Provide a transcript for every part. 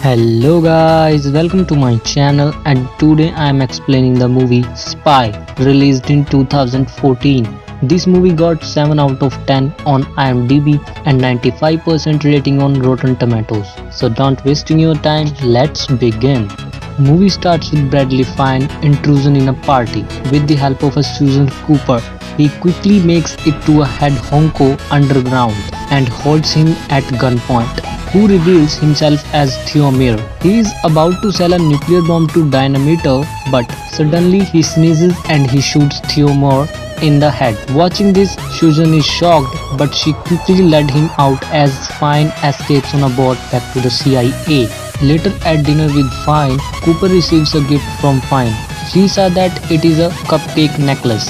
Hello guys, welcome to my channel and today I am explaining the movie Spy, released in 2014. This movie got 7 out of 10 on IMDb and 95% rating on Rotten Tomatoes. So don't wasting your time, let's begin. Movie starts with Bradley Fine intrusion in a party with the help of a Susan Cooper. He quickly makes it to a head honko underground and holds him at gunpoint, who reveals himself as Theomir. He is about to sell a nuclear bomb to Dynamiter, but suddenly he sneezes and he shoots Theomir in the head. Watching this, Susan is shocked, but she quickly let him out as Fine escapes on a boat back to the CIA. Later at dinner with Fine, Cooper receives a gift from Fine. She saw that it is a cupcake necklace.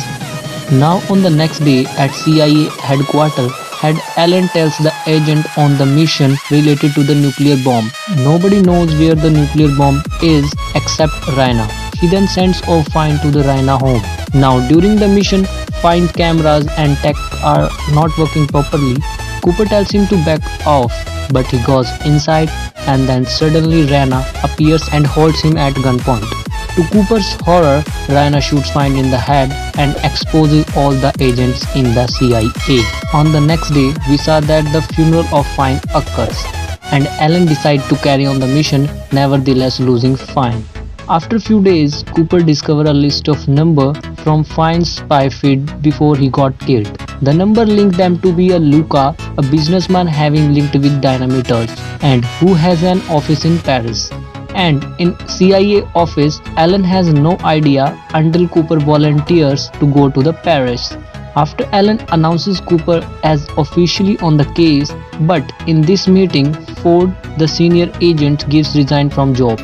Now on the next day at CIA headquarters, Head Alan tells the agent on the mission related to the nuclear bomb. Nobody knows where the nuclear bomb is except Raina. He then sends off Fine to the Raina home. Now during the mission, Fine cameras and tech are not working properly. Cooper tells him to back off, but he goes inside and then suddenly Raina appears and holds him at gunpoint. To Cooper's horror, Raina shoots Fine in the head and exposes all the agents in the CIA. On the next day, we saw that the funeral of Fine occurs, and Alan decides to carry on the mission, nevertheless losing Fine. After a few days, Cooper discovers a list of numbers from Fine's spy feed before he got killed. The number linked them to be a Luca, a businessman having linked with dynamiters, and who has an office in Paris. And in CIA office, Alan has no idea until Cooper volunteers to go to the Paris. After Alan announces Cooper as officially on the case, but in this meeting, Ford, the senior agent, gives resign from job.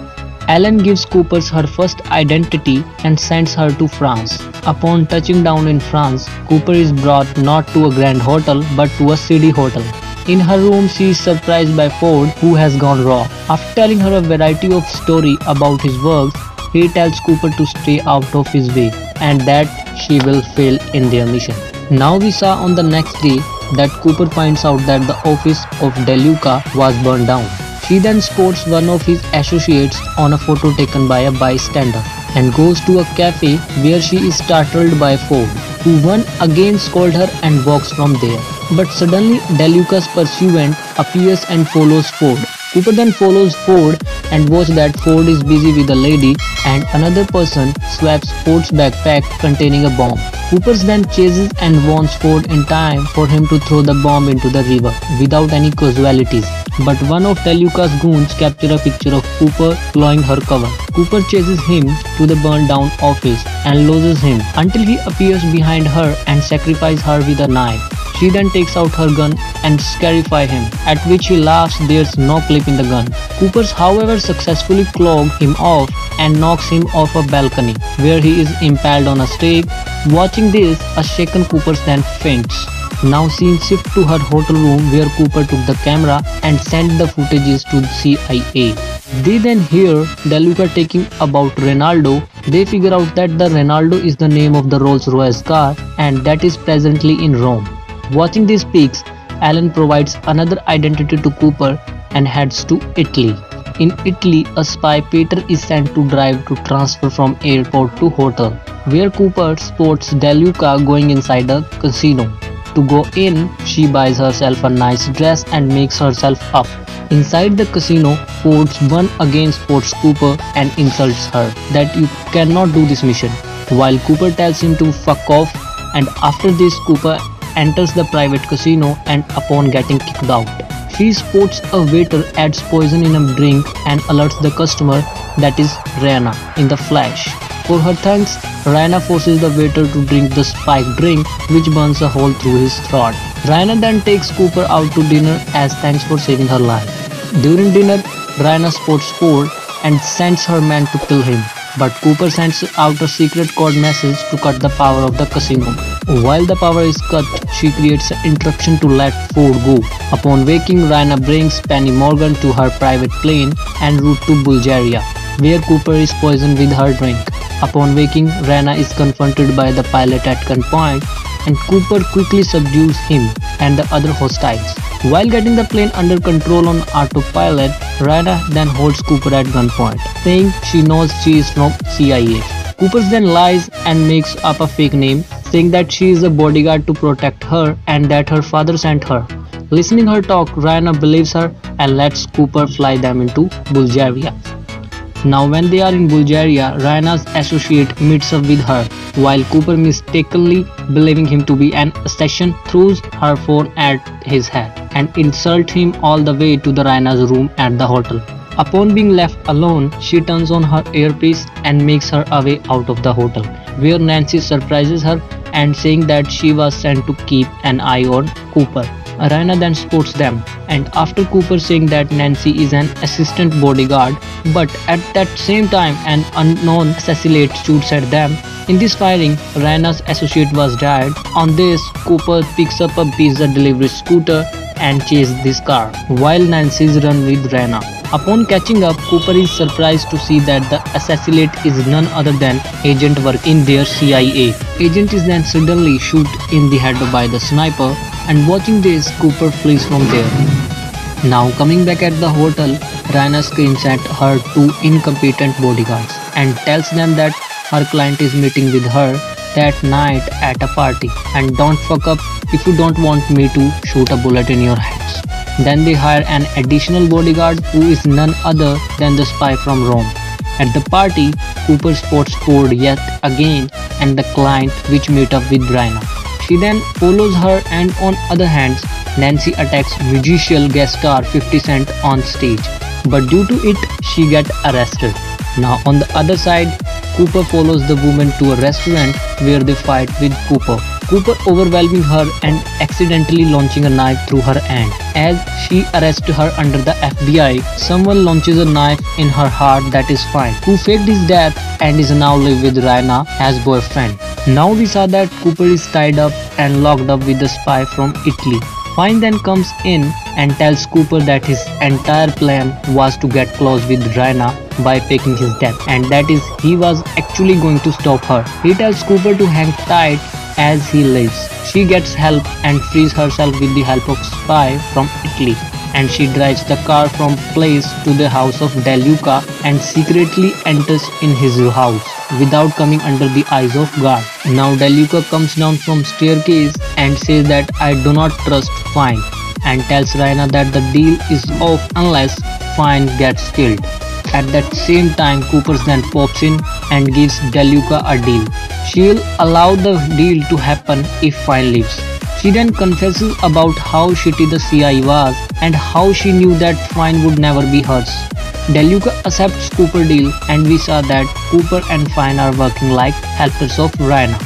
Alan gives Cooper her first identity and sends her to France. Upon touching down in France, Cooper is brought not to a grand hotel but to a seedy hotel. In her room, she is surprised by Ford, who has gone raw. After telling her a variety of stories about his works, he tells Cooper to stay out of his way and that she will fail in their mission. Now we saw on the next day that Cooper finds out that the office of DeLuca was burned down. She then spots one of his associates on a photo taken by a bystander and goes to a cafe where she is startled by Ford, who once again scolds her and walks from there. But suddenly DeLuca's pursuant appears and follows Ford. Cooper then follows Ford and watches that Ford is busy with a lady and another person swaps Ford's backpack containing a bomb. Cooper then chases and warns Ford in time for him to throw the bomb into the river without any casualties. But one of DeLuca's goons captures a picture of Cooper clawing her cover. Cooper chases him to the burned down office and loses him until he appears behind her and sacrifices her with a knife. She then takes out her gun and scarifies him, at which he laughs. There's no clip in the gun. Cooper however successfully claws him off and knocks him off a balcony, where he is impaled on a stake. Watching this, a shaken Cooper then faints. Now scene shift to her hotel room where Cooper took the camera and sent the footages to the CIA. They then hear DeLuca talking about Ronaldo. They figure out that the Ronaldo is the name of the Rolls-Royce car and that is presently in Rome. Watching these pics, Alan provides another identity to Cooper and heads to Italy. In Italy, a spy Peter is sent to drive to transfer from airport to hotel, where Cooper spots DeLuca going inside a casino. To go in, she buys herself a nice dress and makes herself up. Inside the casino, Ford once again spots Cooper and insults her that you cannot do this mission, while Cooper tells him to fuck off. And after this, Cooper enters the private casino and upon getting kicked out, she spots a waiter adds poison in a drink and alerts the customer that is Raina in the flash. For her thanks, Raina forces the waiter to drink the spiked drink, which burns a hole through his throat. Raina then takes Cooper out to dinner as thanks for saving her life. During dinner, Raina spots Ford and sends her men to kill him, but Cooper sends out a secret code message to cut the power of the casino. While the power is cut, she creates an interruption to let Ford go. Upon waking, Raina brings Penny Morgan to her private plane en route to Bulgaria, where Cooper is poisoned with her drink. Upon waking, Raina is confronted by the pilot at gunpoint and Cooper quickly subdues him and the other hostiles. While getting the plane under control on autopilot, Raina then holds Cooper at gunpoint, saying she knows she is from CIA. Cooper then lies and makes up a fake name, saying that she is a bodyguard to protect her and that her father sent her. Listening her talk, Raina believes her and lets Cooper fly them into Bulgaria. Now when they are in Bulgaria, Raina's associate meets up with her, while Cooper mistakenly believing him to be an assassin throws her phone at his head and insults him all the way to the Raina's room at the hotel. Upon being left alone, she turns on her earpiece and makes her way out of the hotel, where Nancy surprises her and saying that she was sent to keep an eye on Cooper. Raina then spots them, and after Cooper saying that Nancy is an assistant bodyguard, but at that same time an unknown assassin shoots at them. In this firing, Raina's associate was dead. On this, Cooper picks up a pizza delivery scooter and chases this car, while Nancy's run with Raina. Upon catching up, Cooper is surprised to see that the assassin is none other than Agent work in their CIA. Agent is then suddenly shot in the head by the sniper, and watching this, Cooper flees from there. Now coming back at the hotel, Raina screams at her two incompetent bodyguards and tells them that her client is meeting with her that night at a party and don't fuck up if you don't want me to shoot a bullet in your heads. Then they hire an additional bodyguard who is none other than the spy from Rome. At the party, Cooper spots Ford yet again and the client which meet up with Raina. She then follows her, and on other hand, Nancy attacks musician guest star 50 Cent on stage, but due to it, she gets arrested. Now on the other side, Cooper follows the woman to a restaurant where they fight with Cooper. Cooper overwhelming her and accidentally launching a knife through her hand. As she arrests her under the FBI, someone launches a knife in her heart that is Fine, who faked his death and is now live with Raina as boyfriend. Now we saw that Cooper is tied up and locked up with the spy from Italy. Fine then comes in and tells Cooper that his entire plan was to get close with Raina by faking his death, and that is he was actually going to stop her. He tells Cooper to hang tight as he leaves. She gets help and frees herself with the help of spy from Italy, and she drives the car from place to the house of Deluca and secretly enters in his house without coming under the eyes of guard. Now Deluca comes down from staircase and says that I do not trust Fine and tells Raina that the deal is off unless Fine gets killed. At that same time, Cooper then pops in and gives Deluca a deal. She'll allow the deal to happen if Fine leaves. She then confesses about how shitty the CIA was and how she knew that Fine would never be hers. Deluca accepts Cooper deal, and we saw that Cooper and Fine are working like helpers of Raina.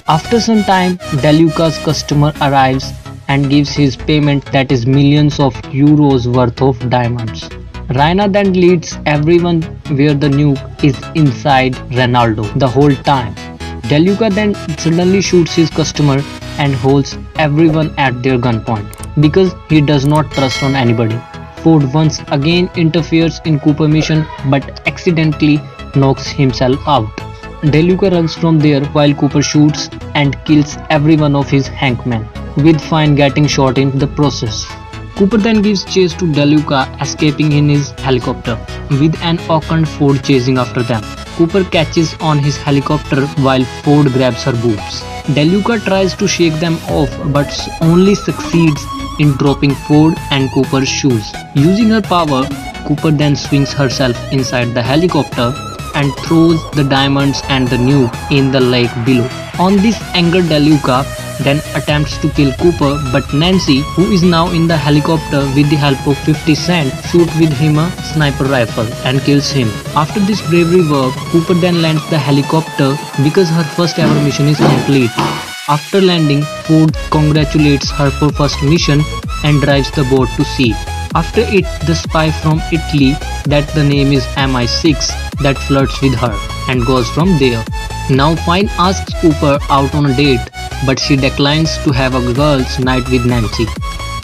After some time, Deluca's customer arrives and gives his payment that is millions of euros worth of diamonds. Raina then leads everyone where the nuke is inside Ronaldo the whole time. Deluca then suddenly shoots his customer and holds everyone at their gunpoint because he does not trust on anybody. Ford once again interferes in Cooper mission but accidentally knocks himself out. Deluca runs from there while Cooper shoots and kills every one of his hankmen, with Fine getting shot in the process. Cooper then gives chase to Deluca, escaping in his helicopter, with an Oakland Ford chasing after them. Cooper catches on his helicopter while Ford grabs her boobs. Deluca tries to shake them off but only succeeds in dropping Ford and Cooper's shoes. Using her power, Cooper then swings herself inside the helicopter and throws the diamonds and the nuke in the lake below. On this, angered Deluca then attempts to kill Cooper, but Nancy, who is now in the helicopter with the help of 50 Cent, shoots with him a sniper rifle and kills him. After this bravery work, Cooper then lands the helicopter because her first ever mission is complete. After landing, Ford congratulates her for first mission and drives the boat to sea. After it, the spy from Italy, that the name is MI6, that flirts with her and goes from there. Now Fine asks Cooper out on a date, but she declines to have a girls' night with Nancy.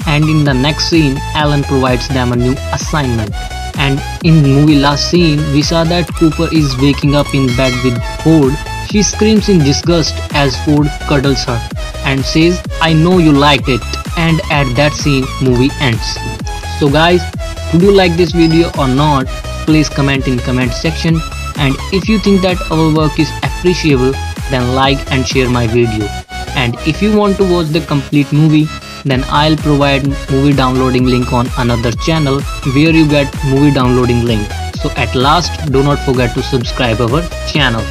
And in the next scene, Alan provides them a new assignment. And in movie last scene, we saw that Cooper is waking up in bed with Ford. She screams in disgust as Ford cuddles her and says, I know you liked it. And at that scene, movie ends. So guys, Would you like this video or not? Please comment in comment section, and if you think that our work is appreciable, then like and share my video. And if you want to watch the complete movie, then I'll provide movie downloading link on another channel where you get movie downloading link. So at last, do not forget to subscribe our channel.